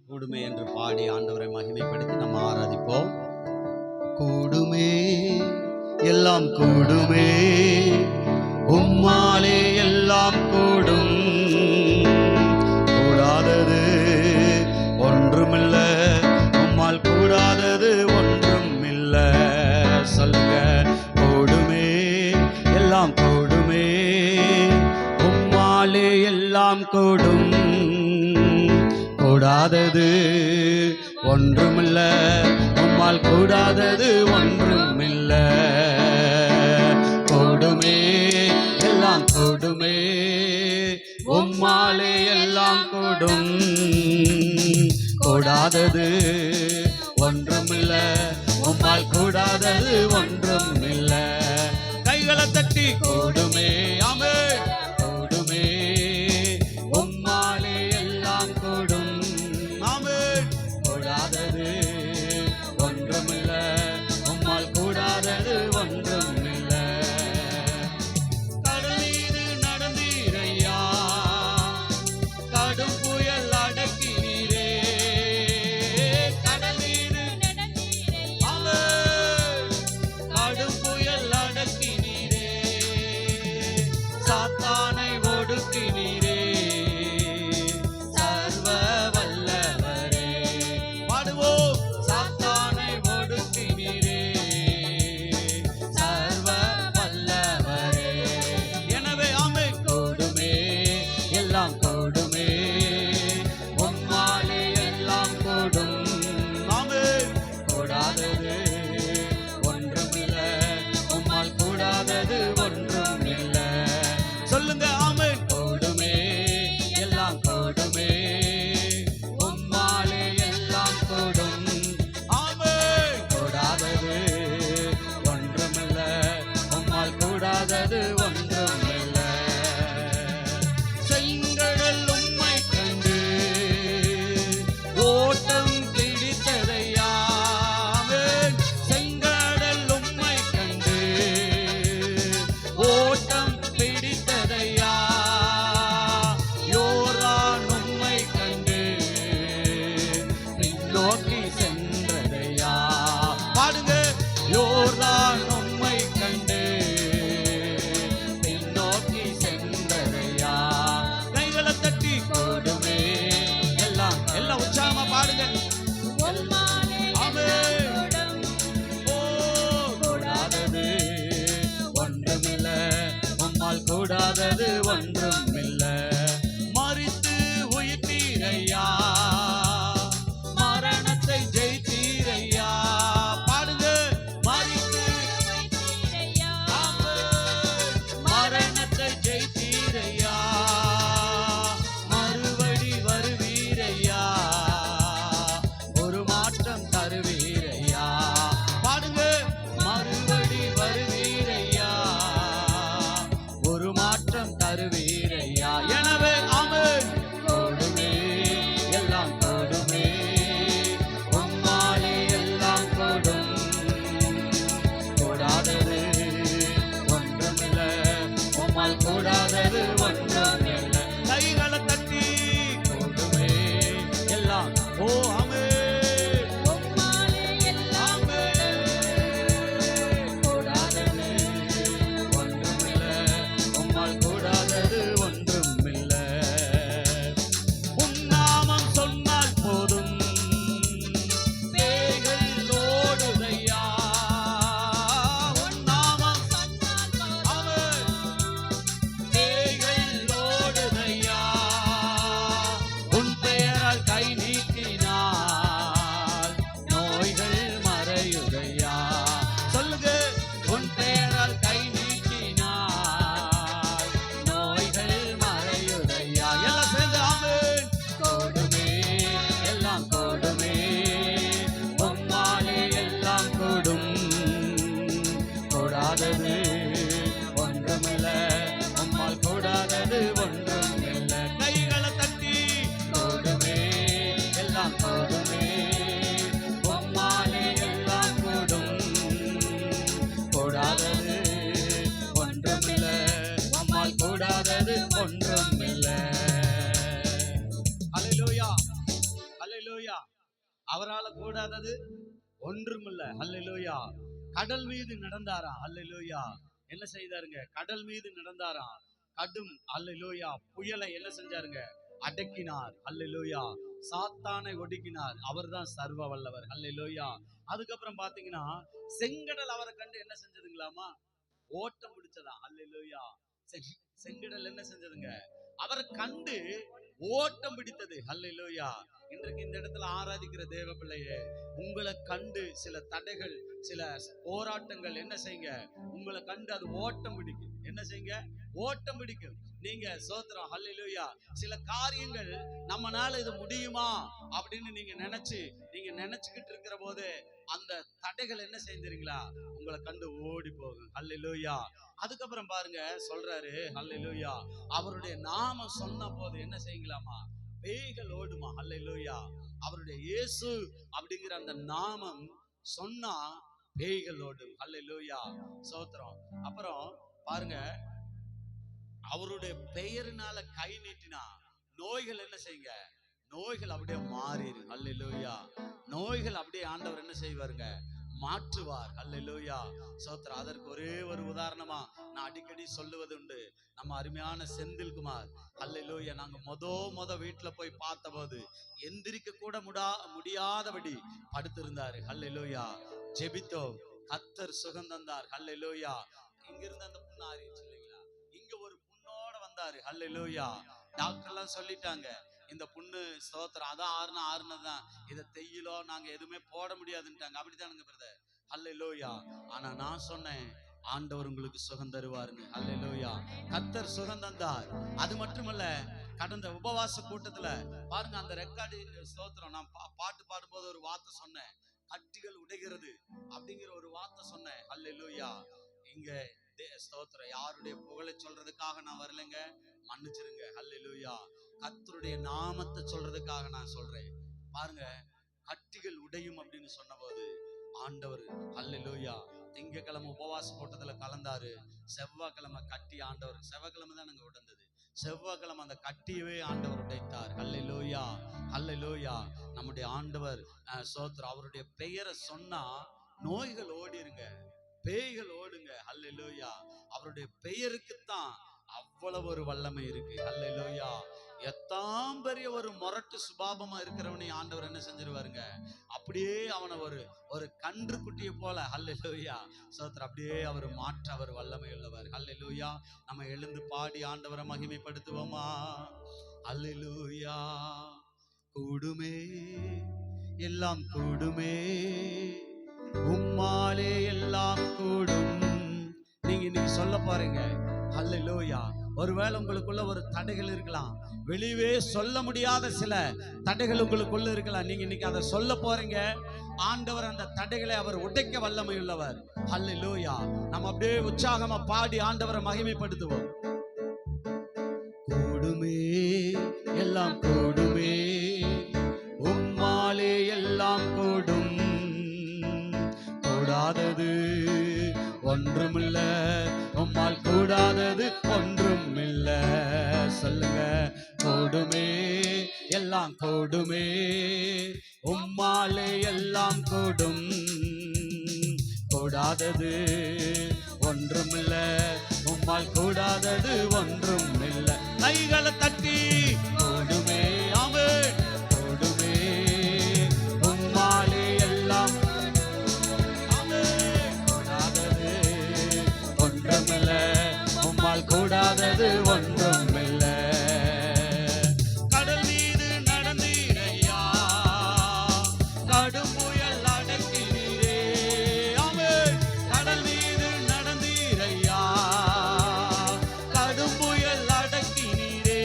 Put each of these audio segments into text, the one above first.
கூடுமே என்று பாடி ஆண்டவரை மகிமைப்படுத்தி நம்ம ஆராதிப்போம். கூடுமே எல்லாம் கூடுமே, உம்மாலே எல்லாம் கூடும், கூடாதது ஒன்றுமில்ல, உம்மால் கூடாதது ஒன்றுமில்ல. சொல்லுங்க, கூடுமே எல்லாம் கூடுமே, உம்மாலே எல்லாம் கூடும், கூடாதது ஒன்றுமில்ல, உம்மால் கூடாதது ஒன்றுமில்ல. கூடுமே எல்லாம் கூடுமே, உம்மாலே எல்லாம் கூடும், கூடாதது ஒன்றுமில்ல, உம்மால் கூடாதது ஒன்றுமில்ல. கைகளை தட்டி கூடுமே, ஆமென், கூடுமே, உம்மாலே எல்லாம் கூடும், ஆமென், கூடாதது ஒன்றுமில்ல, உம்மால் கூடாதது ஒன்றுமில்ல. கடல் மீது நடந்தீரையா, கடும் புயல் அடக்கினீரே, கடல் மீது ஆமென், கடும் புயல் அடக்கினீரே, சாத்தானை ஒடுக்கினீரே, சர்வ வல்லவரே. பாடுவோம், சாத்தானை ஒடுக்கினீரே, சர்வ வல்லவரே. எனவே ஆமென், கூடுமே எல்லாம் கூடுமே, உம்மாலே எல்லாம் கூடும், ஆமென், கூடாதது ஒன்றுமில்ல, உம்மால் கூடாதது ஒன்றுமில்ல. சொல்லுங்க, ஆமென், கூடுமே எல்லாம் கூடுமே, உம்மாலே எல்லாம் கூடும், ஆமென், கூடாதது ஒன்றுமில்ல, உம்மால் கூடாதது ஒன்றுமில்ல. செங்கடல் உம்மை கண்டு ஓட்டம் பிடித்ததையா, ஆமென், செங்கடல் உம்மை கண்டு ஓட்டம் பிடித்ததையா, யோர்தான் உம்மை கண்டு பின்னோக்கி சென்றதையா. பாடுங்க, யோர்தான் உம்மை கண்டு பின்னோக்கி சென்றதையா. கைகளை தட்டி கூடுமே எல்லாம், எல்லாம் உற்சாகமா பாடுங்க. ஆமென். ஓ, கூடாதது ஒன்றுமில்ல, உம்மால் கூடாதது ஒன்றுமில்ல. மரித்து உயிர்த்தீரையா, மரணத்தை ஜெயித்தீரையா. பாடுங்க, மரித்து ஆமென், மரணத்தை ஜெயித்தீரையா, மறுபடி வருவீரையா, ஒரு மாற்றம் தருவீரையா. பாடுங்க, மறுபடி வருவீரையா, ஒரு மாற்றம் தருவீரையா. எனவே ஆமென், கூடுமே எல்லாம் கூடுமே, உம்மாலே எல்லாம் கூடும், கூடாதது ஒன்றுமில்ல, உம்மால் கூடாதது ஒன்றுமில்ல. கைகளை தட்டி கூடுமே எல்லாம், ஓ ஆமென், ஆமென், கூடாதது ஒன்றுமில்ல, உம்மால் கூடாதது ஒன்றுமில்ல. உம் நாமம் சொன்னால் போதும், பேய்கள் ஓடுதையா, உம் நாமம் ஆமென், பேய்கள் ஓடுதையா, உன் பெயரால் கை நீட்டினார், ஹல்லேலூயா. அவரால கூடாதது ஒன்றுமில்ல. ஹல்லேலூயா. கடல் மீது நடந்தாரா? ஹல்லேலூயா. என்ன செய்தாருங்க? கடல் மீது நடந்தாரா? கடும் ஹல்லேலூயா புயலை என்ன செஞ்சாருங்க? அடக்கினார். ஹல்லேலூயா. சாத்தானை ஒடுக்கினார். அவர்தான் சர்வ வல்லவர். ஹல்லேலூயா. அதுக்கப்புறம் பாத்தீங்கன்னா செங்கடல் அவரை கண்டு என்ன செஞ்சதுங்களாமா? ஓட்டம் பிடிச்சதா? ஹல்லேலூயா. செங்கடல் என்ன செஞ்சதுங்க? அவரை கண்டு ஓட்டம் பிடித்தது. ஹல்லேலூயா. இன்றைக்கு இந்த இடத்துல ஆராதிக்கிற தேவ பிள்ளையே, உங்களை கண்டு சில தடைகள், சில போராட்டங்கள் என்ன செய்யுங்க? உங்களை கண்டு அது ஓட்டம் பிடிக்கும். என்ன செய்யுங்க? ஓட்டம் பிடிக்கும். நீங்க சோத்திரம் ஹல்லேலூயா. சில காரியங்கள் நம்மனால இது முடியுமா அப்படின்னு நீங்க நினைச்சுக்கிட்டு இருக்கிற போது அந்த தடைகள் என்ன செய்யுறீங்களா? உங்களை கண்டு ஓடி போகும். ஹல்லேலூயா. அதுக்கப்புறம் பாருங்க சொல்றாரு ஹல்லேலூயா, அவருடைய நாமம் சொன்ன போது என்ன செய்யுங்களாமா? பேய்கள் ஓடுமா. ஹல்லேலூயா. அவருடைய இயேசு அப்படிங்கிற அந்த நாமம் சொன்னா பேய்கள் ஓடும். ஹல்லேலூயா. சோத்திரம். அப்புறம் பாருங்க, அவருடைய பெயரினால கை நீட்டினா நோய்கள் என்ன செய்யுங்க? நோய்கள் அப்படியே மாறிடு. ஹல்லேலூயா. நோய்கள் அப்படியே ஆண்டவர் என்ன செய்வாருங்க? மாற்றுவார். ஹல்லேலூயா. சோத்திரம். அதற்கு ஒரே ஒரு உதாரணமா நான் அடிக்கடி சொல்லுவது உண்டு. நம்ம அருமையான செந்தில்குமார் ஹல்லேலூயா, நாங்க முத வீட்டுல போய் பார்த்த போது எந்திரிக்க கூட முடியாதபடி படுத்திருந்தாரு. ஹல்லேலூயா. ஜெபித்தோம், கர்த்தர் சுகம் தந்தார். ஹல்லேலூயா. இங்க இருந்து அந்த புண்ணு ஆறிடுச்சு இல்லைங்களா? இங்க ஒரு புண்ணோட வந்தாரு. ஹல்லேலூயா. டாக்டர் எல்லாம் சொல்லிட்டாங்க, இந்த புண்ணு ஸ்தோத்திரம் அதான் ஆறுனதான், இதை தெய்யிலோ நாங்க எதுவுமே போட முடியாதுன்ட்டாங்க. அப்படித்தானுங்க பிரதர். ஹல்லேலூயா. ஆனா நான் சொன்னேன், ஆண்டவர் உங்களுக்கு சுகம் தருவாருன்னு. ஹல்லேலூயா. கர்த்தர் சுகம் தந்தார். அது மட்டுமல்ல, கடந்த உபவாச கூட்டத்துல பாருங்க, அந்த ரெக்கார்டிங் ஸ்தோத்திரம் நான் பாட்டு பாடும்போது ஒரு வார்த்தை சொன்னேன், கட்டிகள் உடைகிறது அப்படிங்கிற ஒரு வார்த்தை சொன்னேன். ஹல்லேலூயா. இங்க ஸ்தோத்திரம் யாருடைய புகழை சொல்றதுக்காக நான் வரலைங்க, மன்னிச்சிருங்க. ஹல்லேலூயா. கர்த்தருடைய நாமத்தை சொல்றதுக்காக நான் சொல்றேன். பாருங்க, கட்டிகள் உடையும் அப்படின்னு சொன்ன போது ஆண்டவர் ஹல்லேலூயா திங்கக்கிழமை உபவாச கூட்டத்துல கலந்தாரு. செவ்வாய்க்கிழமை கட்டி ஆண்டவர், செவ்வாய்க்கிழமை தான் நாங்க உடைந்தது, செவ்வாய்க்கிழமை அந்த கட்டியவே ஆண்டவர் உடைத்தார். ஹல்லேலூயா. ஹல்லேலூயா. நம்முடைய ஆண்டவர் சோத்திரம், அவருடைய பெயரை சொன்னா நோய்கள் ஓடிருங்க, பேய்கள் ஓடுங்க. ஹல்லேலூயா. அவருடைய பெயருக்குத்தான் அவ்வளவு ஒரு வல்லமை இருக்கு. ஹல்லேலூயா. எத்தாம் பெரிய ஒரு மொரட்டு சுபாவமா இருக்கிறவனை ஆண்டவர் என்ன செஞ்சிருவாருங்க? அப்படியே அவனை ஒரு கன்று குட்டியை போல ஹல்லேலூயா சோத்திரம் அப்படியே அவர் மாற்ற அவர் வல்லமை உள்ளவர். ஹல்லேலூயா. நம்ம எழுந்து பாடி ஆண்டவரை மகிமைப்படுத்துவோமா? ஹல்லேலூயா. கூடுமே எல்லாம் கூடுமே, உம்மாலே எல்லாம் கூடும். நீங்க சொல்ல போறீங்க ஹல்லேலூயா. ஒருவேளை உங்களுக்குள்ள ஒரு தடைகள் இருக்கலாம், வெளியே சொல்ல முடியாத சில தடைகள் உங்களுக்குள்ள இருக்கலாம். நீங்க இன்னைக்கு அதை சொல்ல போறீங்க. ஆண்டவர் அந்த தடைகளை அவர் உடைக்க வல்லமை உள்ளவர். ஹல்லேலூயா. நம்ம அப்படியே உற்சாகமா பாடி ஆண்டவரை மகிமைப்படுத்துவோம். கூடுமே எல்லாம் கூடுமே, உம்மாலே எல்லாம் கூடும், கூடாதது ஒன்றுமில்ல, உம்மால் கூடாதது ஒன்றுமில்ல. சொல்லுங்க, கூடுமே எல்லாம் கூடுமே, உம்மாலே எல்லாம் கூடும், கூடாதது ஒன்றுமில்ல, உம்மால் கூடாதது ஒன்றுமில்ல. கைகளை தட்டி கூடுமே, ஆமென், கூடுமே, உம்மாலே எல்லாம் உம்மால் கூடாதது ஒன்றுமில்ல. கடல் மீது நடந்தீரையா, கடும் புயல் அடக்கினீரே. ஆமென். கடல் மீது நடந்தீரையா, கடும் புயல் அடக்கினீரே.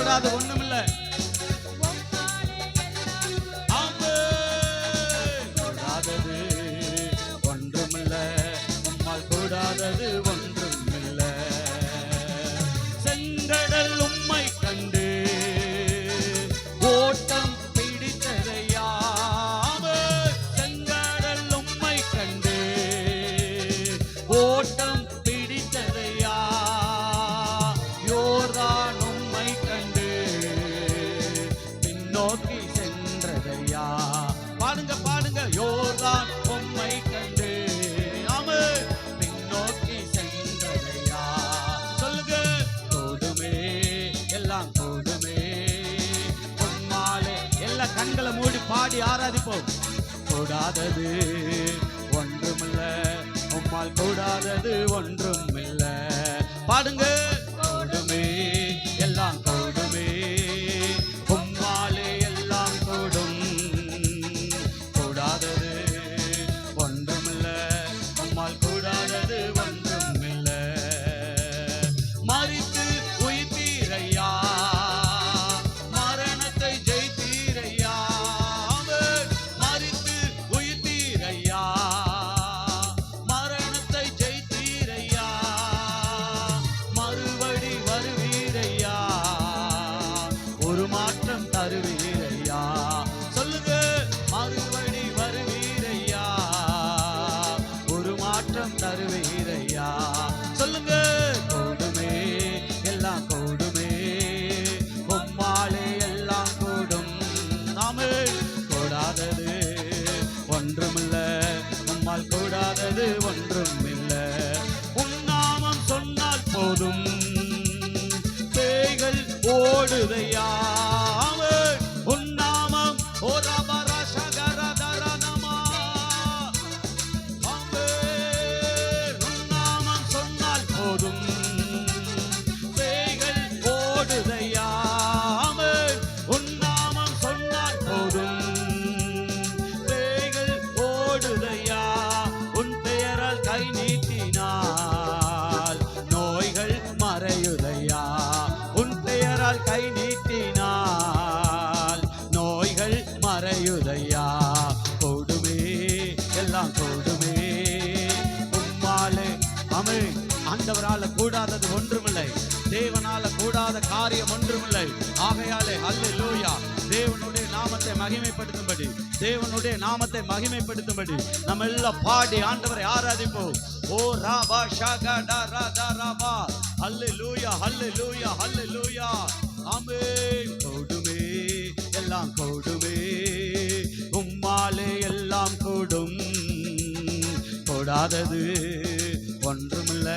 கூடாது ஒண்ணுமில்ல. கூடாதது ஒன்றுமில்ல, உம்மால் கூடாதது ஒன்றுமில்ல. செங்கடல் உம்மை கண்டு ஓட்டம் பிடித்ததையா, செங்கடல் உம்மை கண்டு ஓட்டம் பிடித்ததையா, யோர்தான் உம்மை கண்டு பின்னோக்கி சென்றதையா. பாடுங்க பாடுங்க, யோர்தான் உம்மை கண்டு பின்னோக்கி சென்றதையா. சொல்லுங்க, கூடுமே எல்லாம் கூடுமே உம்மாலே. எல்லா கண்களை மூடி பாடி ஆராதிப்போம். கூடாதது ஒன்றுமில்ல, உம்மால் கூடாதது ஒன்றுமில்ல. பாடுங்க, கூடுமே எல்லாம் கூடுமே உம்மாலே எல்லாம் கூடும். கூடாதது ஒன்றுமில்ல, உம்மால் கூடாதது ஒன்றுமில்ல. மரித்து உயிர்த்தீரையா, மரணத்தை ஜெயித்தீரையா. மரித்து உயிர்த்தீரையா, மரணத்தை ஜெயித்தீரையா. மறுபடி வருவீரையா, ஒரு மாற்றம் தருவீரையா. சொல்லுங்க, மறுபடி வருவீரையா, ஒரு மாற்றம் தருவீரையா. சொல்லுங்க, கூடுமே எல்லாம் கூடுமே உம்மாலே எல்லாம் கூடும். நாமே கூடாதது ஒன்றுமில்ல, உம்மால் கூடாதது ஒன்றுமில்ல. உன் நாமம் சொன்னால் போதும், பேய்கள் ஓடுதையா. உன் நாமம் உன் நாமம் சொன்னால் போதும், பேய்கள் ஓடுதையா. உன் நாமம் சொன்னால் போதும், பேய்கள் ஓடுதையா. உன் பெயரால் கை நீட்டினால் நோய்கள் மறையுதையா. உன் பெயரால் கை நீட்டினால் நோய்கள் மறையுதையா. கூடுமே எல்லாம் கூடுமே உம்மாலே. ஆமென். ஆண்டவரால கூடாதது ஒன்றுமில்லை, தேவனால கூடாத காரியம் ஒன்றுமில்லை. ஆகையாலே அல்லேலூயா, தேவனுடைய நாமத்தை மகிமைப்படுத்தும்படி, தேவனுடைய நாமத்தை மகிமைப்படுத்தும்படி நம்ம எல்லாம் பாடி ஆண்டவரை ஆராதிப்போம். ஓ ராபா ஷகடா ராதா ராபா, அல்லேலூயா அல்லேலூயா அல்லேலூயா. ஆமென். கூடுமே எல்லாம் கூடுமே உம்மாலே எல்லாம் கூடும். கூடாதது ஒன்றுமில்ல,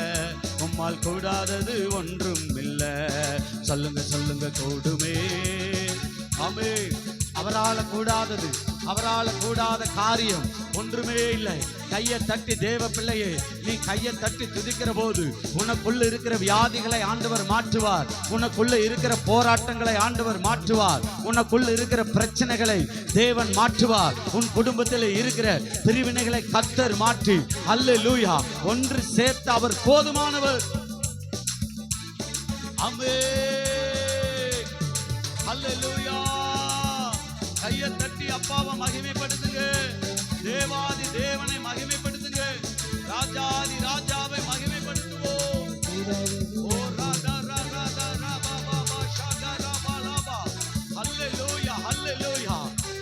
உம்மால் கூடாதது ஒன்றுமில்ல. சொல்லுங்க சொல்லுங்க, கூடுமே. ஆமென். அவரால கூடாதது, அவரால கூடாத காரியம் ஒன்றுமே இல்லை. கையை தட்டி தேவ பிள்ளையே, நீ கையை தட்டி துதிக்கிற போது உனக்குள்ள இருக்கிற வியாதிகளை ஆண்டவர் மாற்றுவார். உனக்குள்ள இருக்கிற போராட்டங்களை ஆண்டவர் மாற்றுவார். உனக்குள்ள இருக்கிற பிரச்சனைகளை தேவன் மாற்றுவார். உன் குடும்பத்தில் இருக்கிற பிரிவினைகளை கர்த்தர் மாற்றி அல்லேலூயா ஒன்று சேர்த்து அவர் போதுமானவர். ஆமென். அல்லேலூயா. கையை தட்டி அப்பாவை மகிமைப்படுத்துங்க, தேவாதி தேவனை மகிமைப்படுத்துங்க, ராஜாதி ராஜாவை மகிமைப்படுத்துவோம். ஓ ராதா ராதா ராதா பாபா ஷாகா ராபா லாபா. அல்லேலூயா அல்லேலூயா.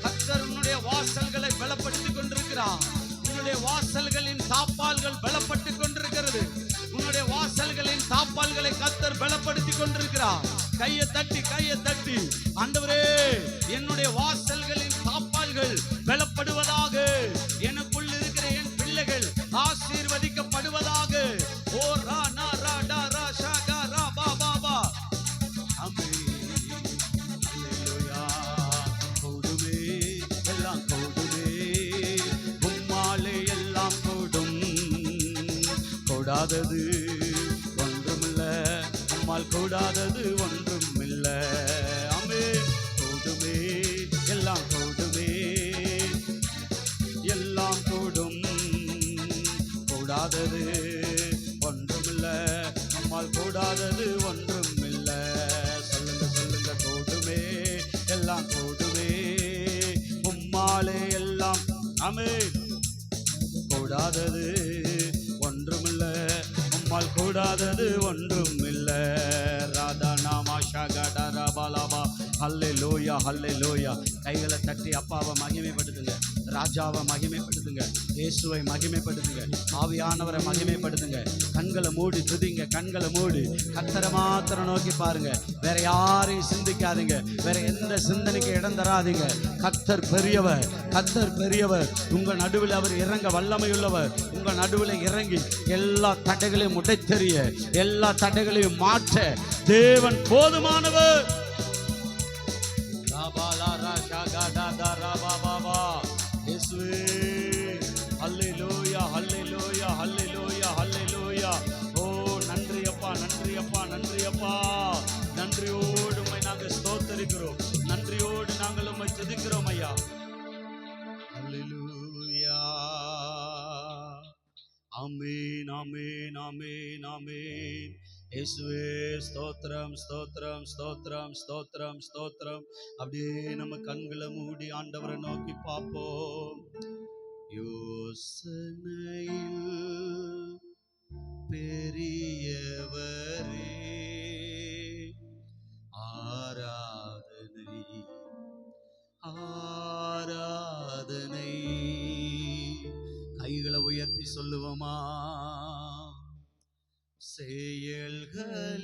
கர்த்தர் உன்னுடைய வாசல்களை பலப்படுத்திக் கொண்டிருக்கிறார். உன்னுடைய வாசல்களின் தாப்பால்கள் பலப்பட்டுக் கொண்டிருக்கிறது. உன்னுடைய வாசல்களின் தாப்பால்களை கர்த்தர் பலப்படுத்திக் கொண்டிருக்கிறார். கையை தட்டி ஆண்டவரே, என்னுடைய வாசல்களின் தாப்பால்கள் பலப்படுவதாக. எனக்குள் இருக்கிற என் பிள்ளைகள் ஆசீர்வதிக்கப்படுவதாக. ஓ ரா நா ரா டா ரா ஷா கா ரா பா பா பா. ஆமென். அல்லேலூயா. கூடுமே எல்லாம் கூடுமே உம்மாலே எல்லாம் கூடும். கூடாதது ஒன்றுமில்ல, உம்மால் கூடாதது ஒன்றுமில்ல. ஆமென். கூடுமே எல்லாம் கூடுமே, எல்லாம் கூடும். கூடாதது ஒன்றுமில்ல, நம்மால் கூடாதது ஒன்றுமில்ல. சொல்லுங்க சொல்லுங்க, எல்லாம் கூடுவே, உம்மாலே எல்லாம் ஆமென். கூடாதது ஒன்றுமில்ல, உம்மால் கூடாதது ஒன்றுமில்ல. ராதா நாமா ஷகடர பலபா. ஹல்லேலூயா ஹல்லேலூயா. கைகளை தட்டி அப்பாவை மகிமைப்படுத்துங்க, ராஜாவை மகிமைப்படுத்துங்க, இயேசுவை மகிமைப்படுத்துங்க, ஆவியானவரை மகிமைப்படுத்துங்க. கண்களை மூடி துதிங்க, கண்களை மூடி கர்த்தரை மாத்திரம் நோக்கி பாருங்க. வேற யாரையும் சிந்திக்காதீங்க, வேற எந்த சிந்தனைக்கு இடம் தராதீங்க. கர்த்தர் பெரியவர், கர்த்தர் பெரியவர். உங்க நடுவில் அவர் இறங்க வல்லமையுள்ளவர். உங்க நடுவில் இறங்கி எல்லா தடைகளையும் உடைத்தெறிய, எல்லா தடைகளையும் மாற்ற தேவன் போதுமானவர். ஹல்லேலூயா ஹல்லேலூயா ஹல்லேலூயா ஹல்லேலூயா. ஓ நன்றி அப்பா, நன்றி அப்பா, நன்றி அப்பா. நன்றியோடு உம்மை நாங்கள் ஸ்தோத்தரிக்கிறோம், நன்றியோடு நாங்கள் உம்மை துதிக்கிறோம் ஐயா. ஹல்லேலூயா. ஆமென் ஆமென் ஆமென் ஆமென். இயேசுவே ஸ்தோத்திரம் ஸ்தோத்திரம் ஸ்தோத்திரம் ஸ்தோத்திரம் ஸ்தோத்திரம். அப்படியே நம்ம கண்களை மூடி ஆண்டவரை நோக்கி பார்ப்போம். யோசனையில் பெரியவரே, ஆராதனை ஆராதனை. கைகளை உயர்த்தி சொல்லுவோமா? செயல்களிலே